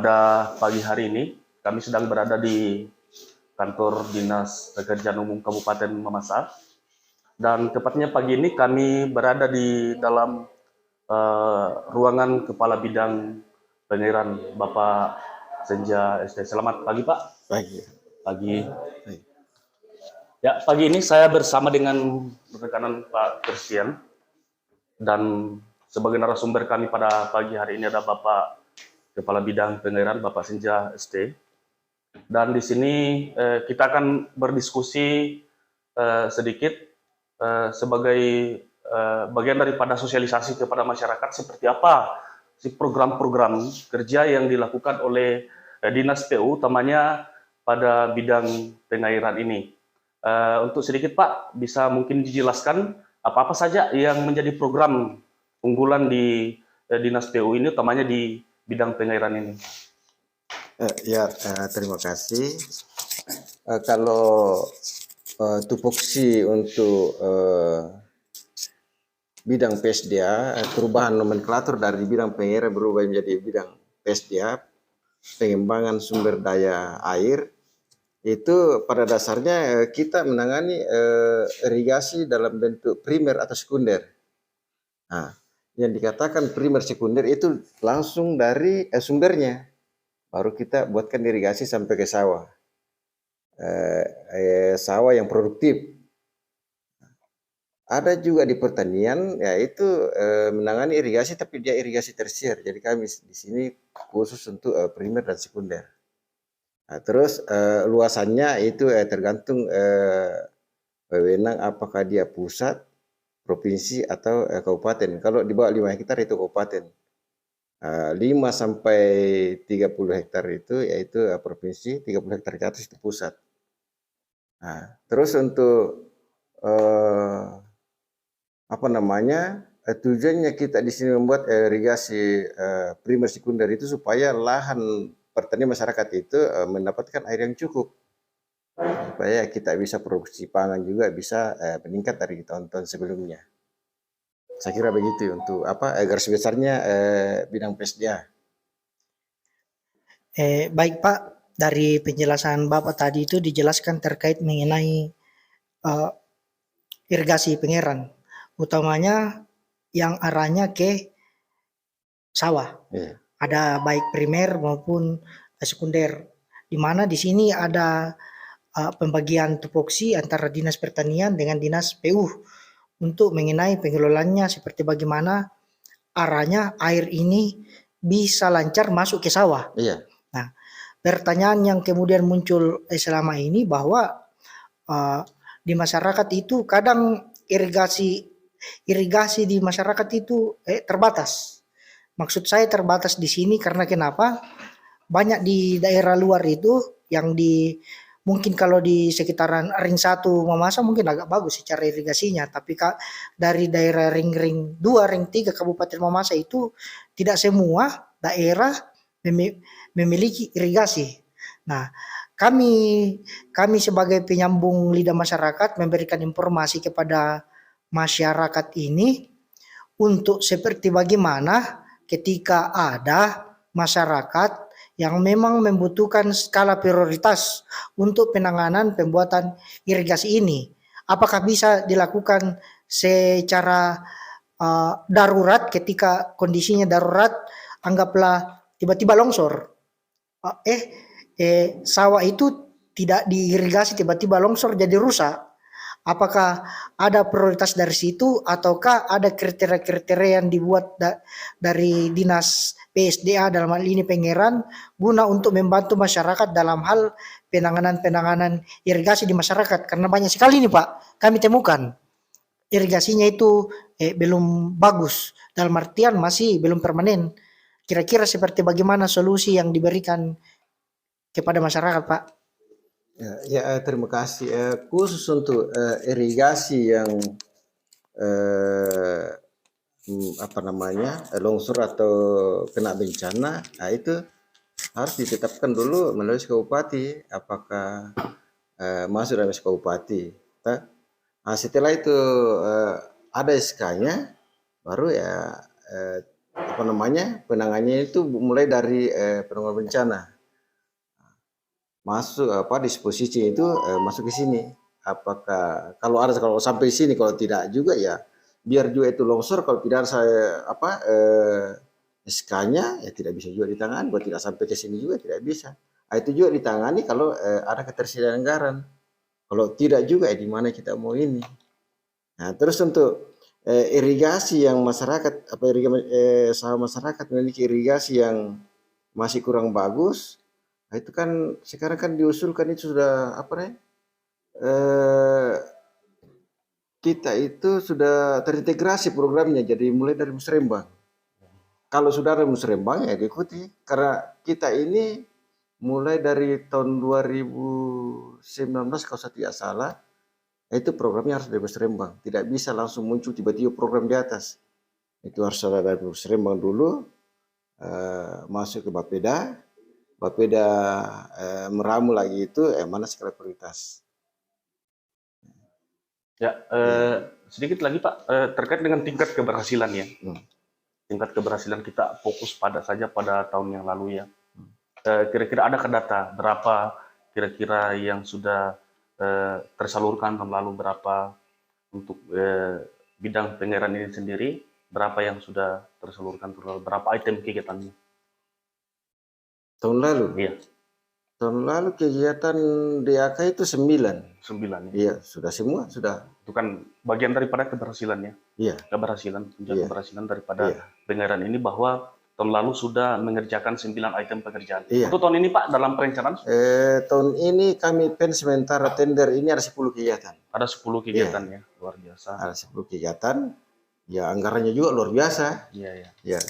pada pagi hari ini kami sedang berada di kantor Dinas Pekerjaan Umum Kabupaten Mamasa, dan tepatnya pagi ini kami berada di dalam ruangan Kepala Bidang Pengairan Bapak Senja SD. Selamat pagi Pak. Pagi. Pagi. Ya, pagi ini saya bersama dengan rekanan Pak Christian, dan sebagai narasumber kami pada pagi hari ini ada Bapak Kepala Bidang Pengairan Bapak Senja SD. Dan di sini kita akan berdiskusi sedikit sebagai bagian daripada sosialisasi kepada masyarakat seperti apa si program-program kerja yang dilakukan oleh Dinas PU, utamanya pada bidang pengairan ini. Untuk sedikit Pak, bisa mungkin dijelaskan apa-apa saja yang menjadi program unggulan di Dinas PU ini, utamanya di bidang pengairan ini. Terima kasih. Kalau tupoksi untuk bidang PSDA, perubahan nomenklatur dari bidang pengairan berubah menjadi bidang PSDA, pengembangan sumber daya air. Itu pada dasarnya kita menangani irigasi dalam bentuk primer atau sekunder. Nah, yang dikatakan primer sekunder itu langsung dari sumbernya, baru kita buatkan irigasi sampai ke sawah, sawah yang produktif. Ada juga di pertanian, yaitu menangani irigasi, tapi dia irigasi tersier. Jadi kami di sini khusus untuk primer dan sekunder. Nah, terus luasannya itu tergantung wewenang apakah dia pusat, provinsi atau kabupaten. Kalau di bawah 5 hektar itu kabupaten. 5 sampai 30 hektar itu yaitu provinsi, 30 hektar ke atas itu pusat. Nah, terus untuk tujuannya kita di sini membuat irigasi primer sekunder itu supaya lahan pertanian masyarakat itu mendapatkan air yang cukup, supaya kita bisa produksi pangan juga bisa meningkat dari tahun-tahun sebelumnya. Saya kira begitu untuk garis besarnya bidang PSDA. Baik Pak, dari penjelasan Bapak tadi itu dijelaskan terkait mengenai irigasi pengairan, utamanya yang arahnya ke sawah. Ada baik primer maupun sekunder, di mana di sini ada pembagian tupoksi antara Dinas Pertanian dengan Dinas PU untuk mengenai pengelolaannya, seperti bagaimana arahnya air ini bisa lancar masuk ke sawah. Nah, pertanyaan yang kemudian muncul selama ini bahwa di masyarakat itu kadang irigasi di masyarakat itu terbatas. Maksud saya terbatas di sini karena kenapa? Banyak di daerah luar itu yang mungkin kalau di sekitaran ring 1 Mamasa mungkin agak bagus secara irigasinya, tapi dari daerah ring 2, ring 3 Kabupaten Mamasa itu tidak semua daerah memiliki irigasi. Nah, kami sebagai penyambung lidah masyarakat memberikan informasi kepada masyarakat ini untuk seperti bagaimana ketika ada masyarakat yang memang membutuhkan skala prioritas untuk penanganan pembuatan irigasi ini. Apakah bisa dilakukan secara darurat ketika kondisinya darurat, anggaplah tiba-tiba longsor. Sawah itu tidak diirigasi, tiba-tiba longsor jadi rusak. Apakah ada prioritas dari situ ataukah ada kriteria-kriteria yang dibuat dari Dinas PSDA dalam hal ini pengairan guna untuk membantu masyarakat dalam hal penanganan irigasi di masyarakat? Karena banyak sekali nih Pak, kami temukan irigasinya itu belum bagus, dalam artian masih belum permanen. Kira-kira seperti bagaimana solusi yang diberikan kepada masyarakat Pak? Terima kasih. Khusus untuk irigasi yang longsor atau kena bencana, itu harus ditetapkan dulu melalui Sekopati apakah masuk dalam Sekopati. Setelah itu ada SK-nya, baru apa namanya, penanganannya itu mulai dari penanggulangan bencana. Masuk disposisi itu masuk ke sini. Apakah kalau sampai sini, kalau tidak juga ya biar juga itu longsor, kalau tidak saya SK-nya ya tidak bisa juga ditangani, kalau tidak sampai ke sini juga tidak bisa. Nah, itu juga ditangani kalau ada ketersediaan anggaran. Kalau tidak juga di mana kita mau ini. Nah, terus untuk irigasi yang masyarakat sawah masyarakat memiliki irigasi yang masih kurang bagus. Nah, itu kan sekarang kan diusulkan itu sudah eh, kita itu sudah terintegrasi programnya, jadi mulai dari musrembang. Kalau sudah ada musrembang ya diikuti, karena kita ini mulai dari tahun 2019 kalau saya tidak salah, itu programnya harus dari musrembang, tidak bisa langsung muncul tiba-tiba program di atas. Itu harus ada dari musrembang dulu, masuk ke Bapeda, meramu lagi itu mana skala prioritas. Ya, sedikit lagi Pak, terkait dengan tingkat keberhasilan ya. Tingkat keberhasilan kita fokus saja pada tahun yang lalu ya. Kira-kira ada data berapa kira-kira yang sudah tersalurkan tahun lalu, berapa untuk bidang pengairan ini sendiri, berapa yang sudah tersalurkan tahun lalu, berapa item kegiatannya? Tahun lalu? Iya. Tahun lalu kegiatan DAK itu 9. 9 ya? Iya, sudah semua, sudah. Itu kan bagian daripada keberhasilannya. Iya. Keberhasilan daripada iya. pengairan ini, bahwa tahun lalu sudah mengerjakan 9 item pekerjaan. Iya. Untuk tahun ini Pak, dalam perencanaan? Tahun ini kami sementara tender ini ada 10 kegiatan. Ada 10 kegiatan ya, luar biasa. Ada 10 kegiatan, ya anggarannya juga luar biasa. Iya.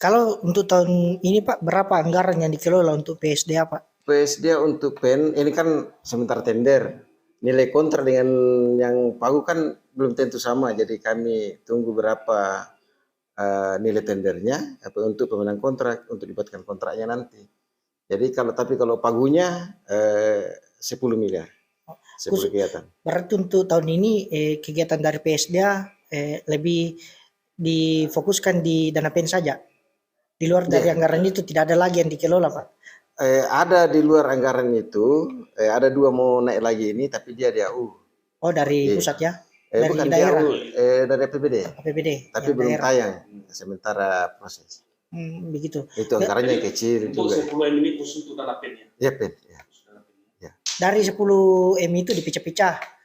Kalau untuk tahun ini Pak, berapa anggaran yang dikelola untuk PSDA Pak? PSDA untuk PEN ini kan sementara tender. Nilai kontrak dengan yang pagu kan belum tentu sama, jadi kami tunggu berapa nilai tendernya untuk pemenang kontrak, untuk dibuatkan kontraknya nanti. Jadi kalau pagunya 10 miliar. 10 kegiatan. Berarti untuk tahun ini kegiatan dari PSDA lebih difokuskan di dana PEN saja. Di luar dari anggaran itu tidak ada lagi yang dikelola Pak? Ada di luar anggaran itu, ada 2 mau naik lagi ini, tapi dia di AU. Oh, dari pusat ya? Dari Bukan daerah? Dari APBD. APBD. Tapi belum tayang, sementara proses. Begitu. Itu anggarannya kecil untuk juga. 10 M ini khusus untuk dana PEN ya? Ya, PEN. Ya. Dari 10 M itu dipecah-pecah.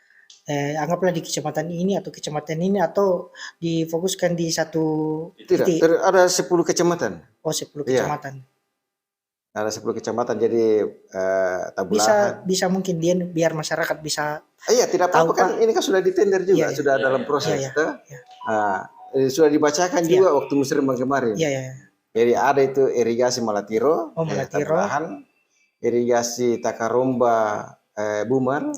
Anggaplah di kecamatan ini atau kecamatan ini, atau difokuskan di satu titik? Tidak, ada 10 kecamatan. Oh, 10 kecamatan. Ada 10 kecamatan, jadi tabulahan. Bisa mungkin biar masyarakat bisa. Iya, tidak apa-apa kan, ini kan sudah ditender juga, sudah dalam proses. Sudah dibacakan juga waktu musrembang kemarin. Jadi ada itu irigasi Malatiro, tabulahan, irigasi Takaromba Bumar,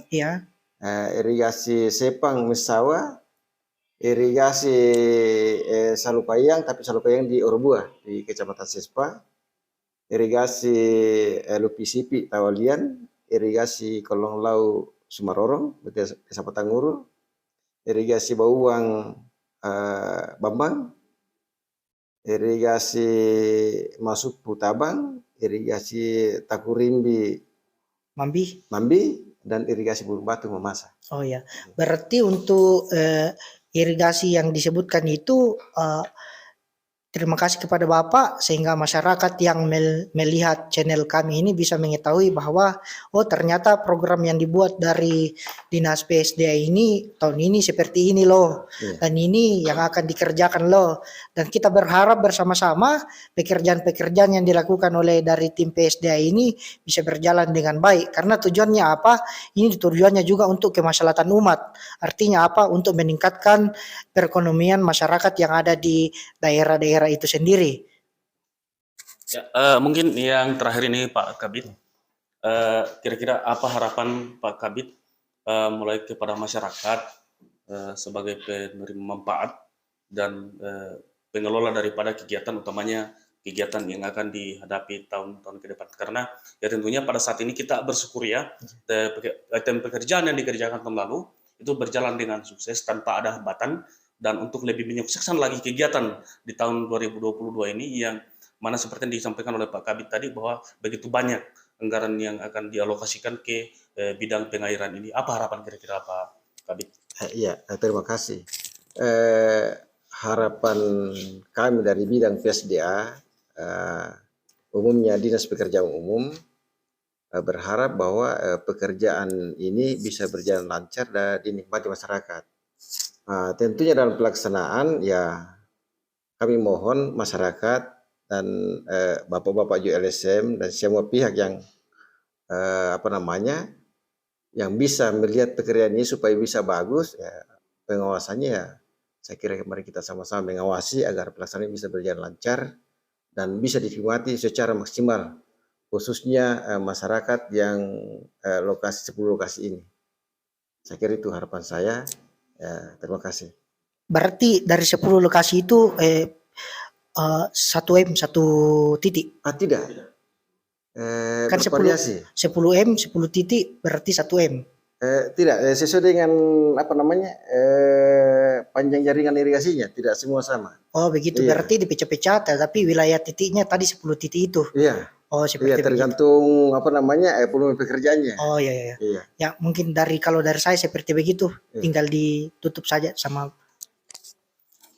irigasi Sepang Misawa, irigasi Salupayang, tapi Salupayang di Orobua di Kecamatan Sespa, irigasi Lupisipi Tawalian, irigasi Kolong Lau Sumarorong, Desa Patanguru, irigasi Bauwang Bambang, irigasi Masuk Putabang, irigasi Takurimbi Mambi, dan irigasi Burung Batu Mamasa. Oh ya, berarti untuk irigasi yang disebutkan itu terima kasih kepada Bapak, sehingga masyarakat yang melihat channel kami ini bisa mengetahui bahwa ternyata program yang dibuat dari Dinas PSDA ini tahun ini seperti ini loh. Dan ini yang akan dikerjakan loh. Dan kita berharap bersama-sama pekerjaan-pekerjaan yang dilakukan oleh dari tim PSDA ini bisa berjalan dengan baik. Karena tujuannya apa? Ini tujuannya juga untuk kemaslahatan umat. Artinya apa? Untuk meningkatkan perekonomian masyarakat yang ada di daerah-daerah itu sendiri. Ya, mungkin yang terakhir ini Pak Kabid, kira-kira apa harapan Pak Kabid mulai kepada masyarakat sebagai penerima manfaat dan pengelola daripada kegiatan, utamanya kegiatan yang akan dihadapi tahun-tahun ke depan. Karena ya tentunya pada saat ini kita bersyukur ya, item pekerjaan yang dikerjakan tahun lalu itu berjalan dengan sukses tanpa ada hambatan, dan untuk lebih menyukseskan lagi kegiatan di tahun 2022 ini, yang mana seperti yang disampaikan oleh Pak Kabit tadi bahwa begitu banyak anggaran yang akan dialokasikan ke bidang pengairan ini. Apa harapan kira-kira Pak Kabit? Iya, terima kasih. Harapan kami dari bidang PSDA, umumnya Dinas Pekerjaan Umum, berharap bahwa pekerjaan ini bisa berjalan lancar dan dinikmati masyarakat. Tentunya dalam pelaksanaan ya kami mohon masyarakat dan bapak-bapak LSM dan semua pihak yang yang bisa melihat pekerjaan ini supaya bisa bagus, ya, pengawasannya ya saya kira mari kita sama-sama mengawasi agar pelaksanaan bisa berjalan lancar dan bisa dinikmati secara maksimal, khususnya masyarakat yang 10 lokasi ini. Saya kira itu harapan saya. Ya, terima kasih. Berarti dari 10 lokasi itu 1 M 1 titik. Tidak. Kan 10 Bervariasi. 10 M 10 titik berarti 1 M. Tidak, sesuai dengan panjang jaringan irigasinya, tidak semua sama. Oh begitu, Iya. berarti dipecah-pecah, tapi wilayah titiknya tadi 10 titik itu. Iya, Oh iya seperti begitu. tergantung volume pekerjaannya. Oh iya. Iya. Ya mungkin kalau dari saya seperti begitu, Iya. tinggal ditutup saja sama.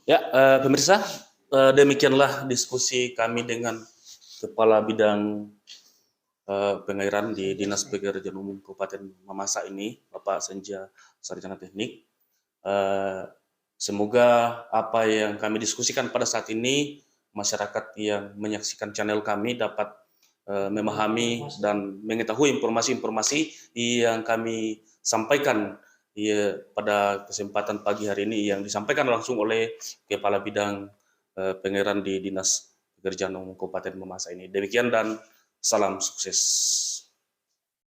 Ya, pemirsa, demikianlah diskusi kami dengan Kepala Bidang Pengairan di Dinas Pekerjaan Umum Kabupaten Mamasa ini, Bapak Senja Sarjana Teknik. Semoga apa yang kami diskusikan pada saat ini, masyarakat yang menyaksikan channel kami dapat memahami dan mengetahui informasi-informasi yang kami sampaikan pada kesempatan pagi hari ini, yang disampaikan langsung oleh Kepala Bidang Pengairan di Dinas Pekerjaan Umum Kabupaten Mamasa ini. Demikian dan salam sukses.